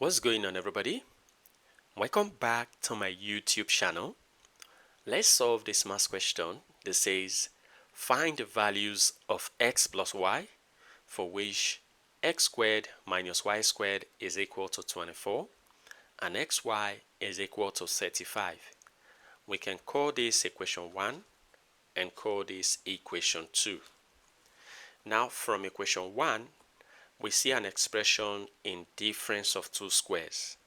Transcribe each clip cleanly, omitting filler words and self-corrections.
What's going on, everybody? Welcome back to my YouTube channel. Let's solve this math question that says find the values of x plus y for which x squared minus y squared is equal to 24 and xy is equal to 35. We can call this equation 1 and call this equation 2. Now from equation 1, we see an expression in difference of two squares.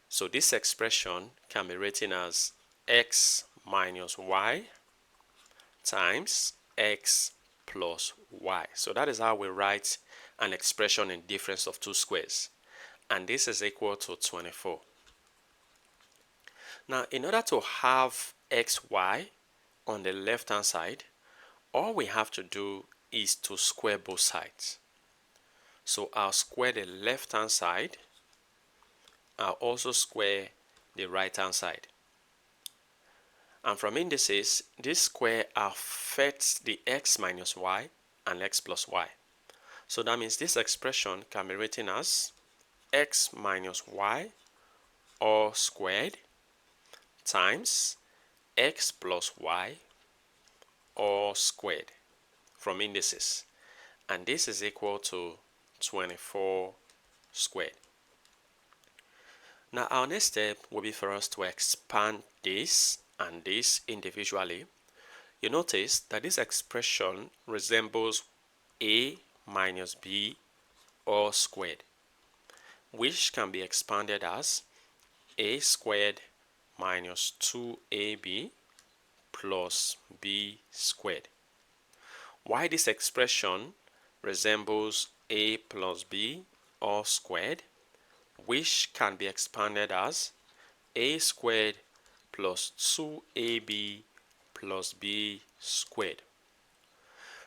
So this expression can be written as x minus y times x plus y. So that is how we write an expression in difference of two squares. And this is equal to 24. Now, in order to have xy on the left hand side, all we have to do is to square both sides. So I'll square the left hand side. I'll also square the right hand side. And from indices, this square affects the x minus y and x plus y. So that means this expression can be written as x minus y all squared times x plus y all squared from indices. And this is equal to 24 squared. Now our next step will be for us to expand this and this individually. You notice that this expression resembles a minus b all squared, which can be expanded as a squared minus 2ab plus b squared. Why this expression resembles a plus b all squared, which can be expanded as a squared plus 2ab plus b squared.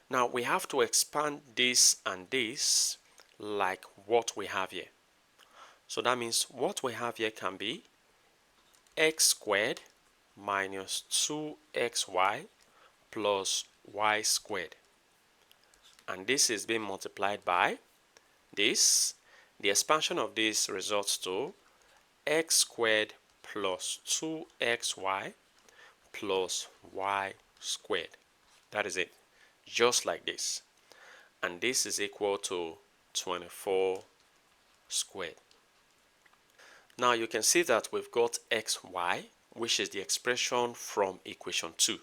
Now we have to expand this and this like what we have here. So that means what we have here can be x squared minus 2xy plus y squared. And this is being multiplied by this. The expansion of this results to x squared plus 2xy plus y squared. That is it, just like this. And this is equal to 24 squared. Now you can see that we've got xy, which is the expression from equation 2.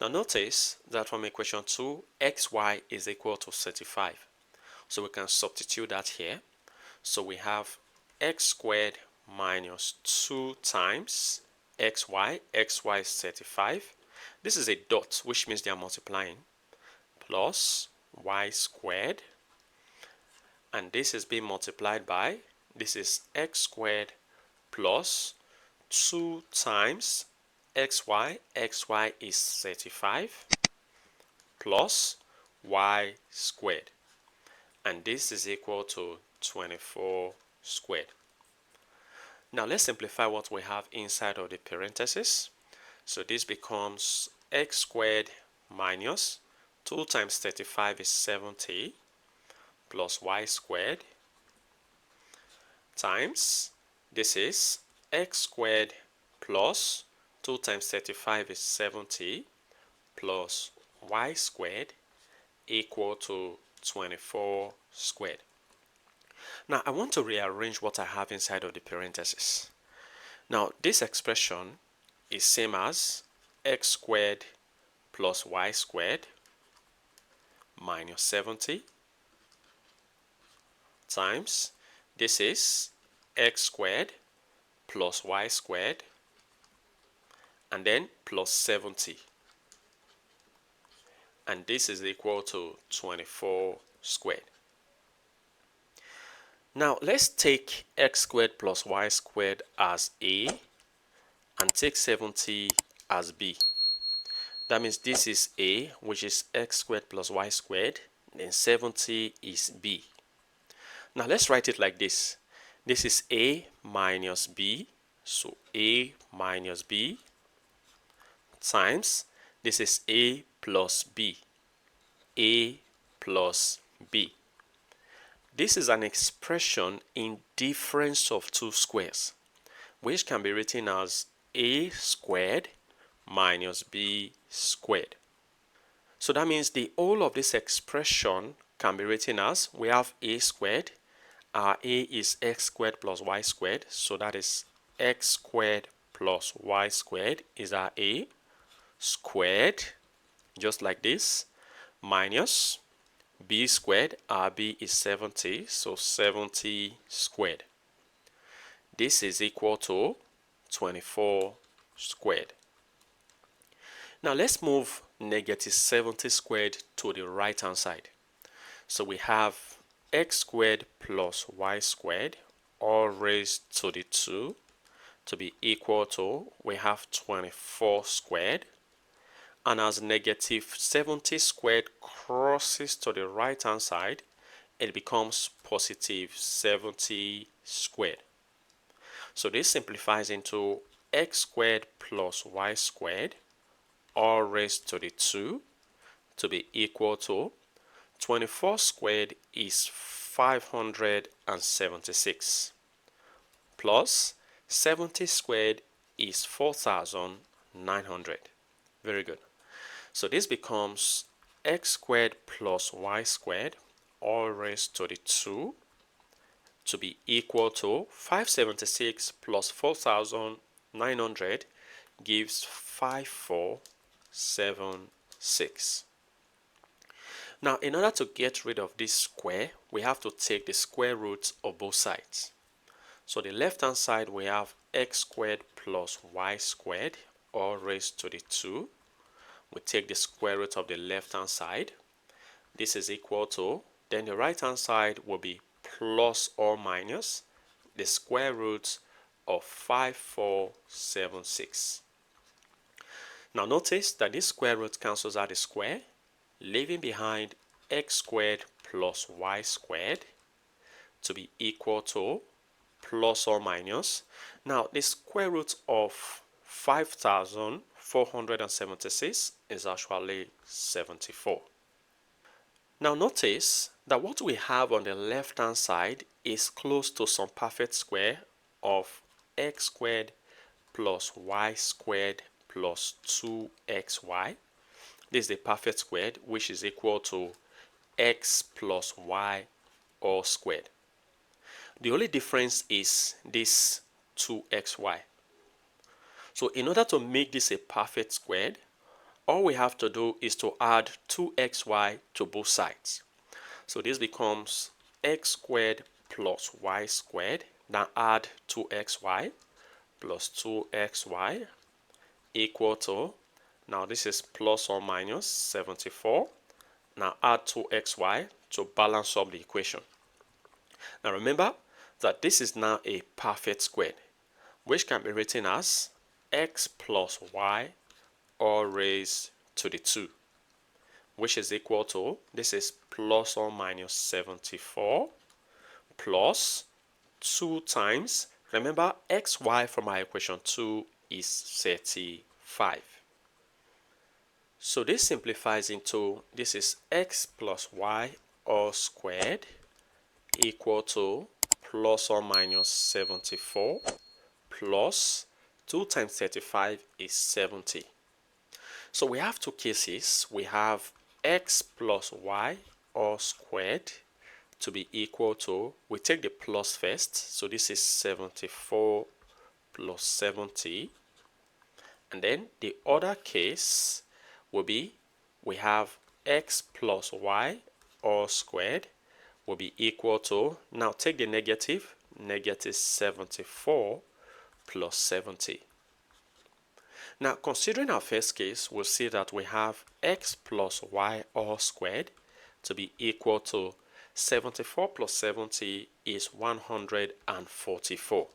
Now notice that from equation 2, xy is equal to 35. So we can substitute that here. So we have x squared minus 2 times xy. Xy is 35. This is a dot, which means they are multiplying, plus y squared. And this is being multiplied by, this is x squared plus 2 times xy. Xy is 35 plus y squared. And this is equal to 24 squared. Now let's simplify what we have inside of the parentheses. So this becomes x squared minus 2 times 35 is 70 plus y squared times, this is x squared plus 2 times 35 is 70 plus y squared equal to 24 squared. Now I want to rearrange what I have inside of the parentheses. Now this expression is same as x squared plus y squared minus 70 times, this is x squared plus y squared and then plus 70. And this is equal to 24 squared. Now let's take x squared plus y squared as a and take 70 as b. That means this is a, which is x squared plus y squared, then 70 is b. Now let's write it like this. This is a minus b, so a minus b times, this is a plus b, a plus b. This is an expression in difference of two squares, which can be written as a squared minus b squared. So that means the whole of this expression can be written as, we have a squared. Our a is x squared plus y squared, so that is x squared plus y squared is our a squared, just like this, minus b squared. Our b is 70, so 70 squared. This is equal to 24 squared. Now let's move negative 70 squared to the right hand side. So we have x squared plus y squared all raised to the 2 to be equal to, we have 24 squared. And as negative 70 squared crosses to the right hand side, it becomes positive 70 squared. So this simplifies into x squared plus y squared all raised to the 2 to be equal to 24 squared is 576 plus 70 squared is 4,900. Very good. So this becomes x squared plus y squared all raised to the 2 to be equal to 576 plus 4,900 gives 5476. Now, in order to get rid of this square, we have to take the square root of both sides. So the left hand side we have x squared plus y squared all raised to the 2. We take the square root of the left hand side. This is equal to, then the right hand side will be plus or minus the square root of 5476. Now notice that this square root cancels out the square, leaving behind x squared plus y squared to be equal to plus or minus. Now the square root of 5,476 is actually 74. Now notice that what we have on the left hand side is close to some perfect square of x squared plus y squared plus 2xy. This is the perfect squared, which is equal to x plus y all squared. The only difference is this 2xy. So in order to make this a perfect squared, all we have to do is to add 2xy to both sides. So this becomes x squared plus y squared. Now add 2xy plus 2xy equal to, now this is plus or minus 74. Now add 2xy to balance up the equation. Now remember that this is now a perfect square, which can be written as x plus y all raised to the 2, which is equal to, this is plus or minus 74 plus 2 times, remember xy from our equation 2 is 35. So this simplifies into, this is x plus y all squared equal to plus or minus 74 plus 2 times 35 is 70. So we have two cases. We have x plus y all squared to be equal to, we take the plus first, so this is 74 plus 70. And then the other case will be, we have x plus y all squared will be equal to, now take the negative, negative 74 plus 70. Now considering our first case, we'll see that we have x plus y all squared to be equal to 74 plus 70 is 144.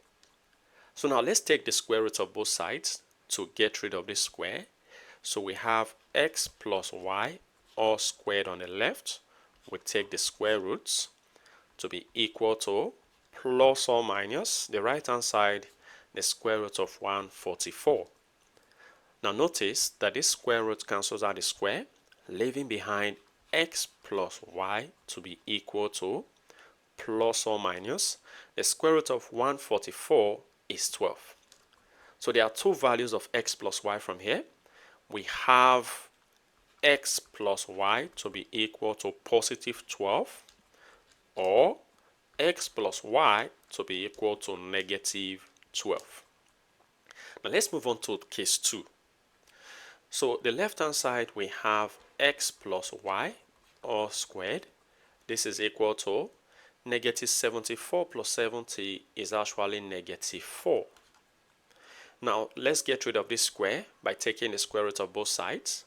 So now let's take the square root of both sides to get rid of this square. So we have x plus y all squared on the left. We take the square roots to be equal to plus or minus the right hand side, the square root of 144. Now notice that this square root cancels out the square, leaving behind x plus y to be equal to plus or minus the square root of 144 is 12. So there are two values of x plus y from here. We have x plus y to be equal to positive 12, or x plus y to be equal to negative 12. Now let's move on to case 2. So the left hand side we have x plus y all squared. This is equal to negative 74 plus 70 is actually negative 4. Now let's get rid of this square by taking the square root of both sides.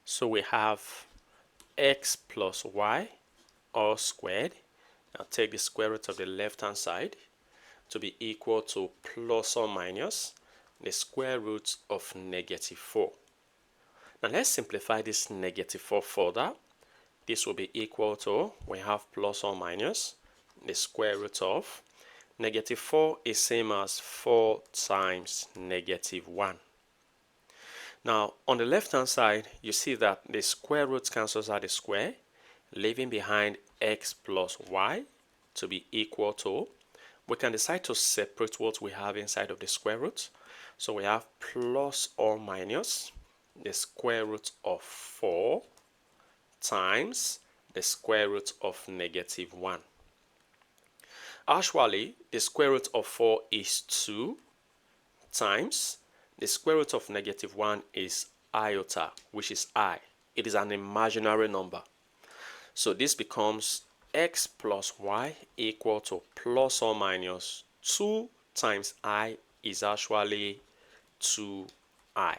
So we have x plus y all squared. Now take the square root of the left hand side to be equal to plus or minus the square root of negative 4. Now let's simplify this negative 4 further. This will be equal to, we have plus or minus the square root of negative 4 is same as 4 times negative 1. Now on the left hand side, you see that the square root cancels out the square, leaving behind x plus y to be equal to, we can decide to separate what we have inside of the square root. So we have plus or minus the square root of 4 times the square root of negative 1. Actually, the square root of 4 is 2 times the square root of negative 1 is iota, which is I. It is an imaginary number. So this becomes x plus y equal to plus or minus 2 times I is actually 2I.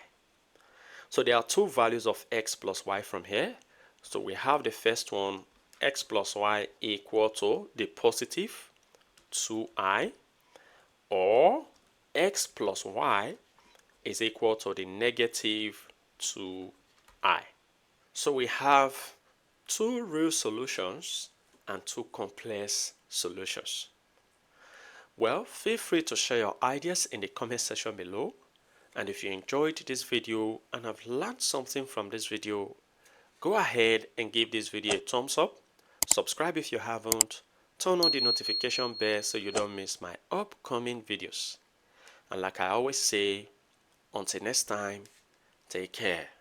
So there are two values of x plus y from here. So we have the first one, x plus y equal to the positive 2i, or x plus y is equal to the negative 2i. So we have two real solutions and two complex solutions. Well, feel free to share your ideas in the comment section below. And if you enjoyed this video and have learned something from this video, go ahead and give this video a thumbs up. Subscribe if you haven't. Turn on the notification bell so you don't miss my upcoming videos. And like I always say, until next time, take care.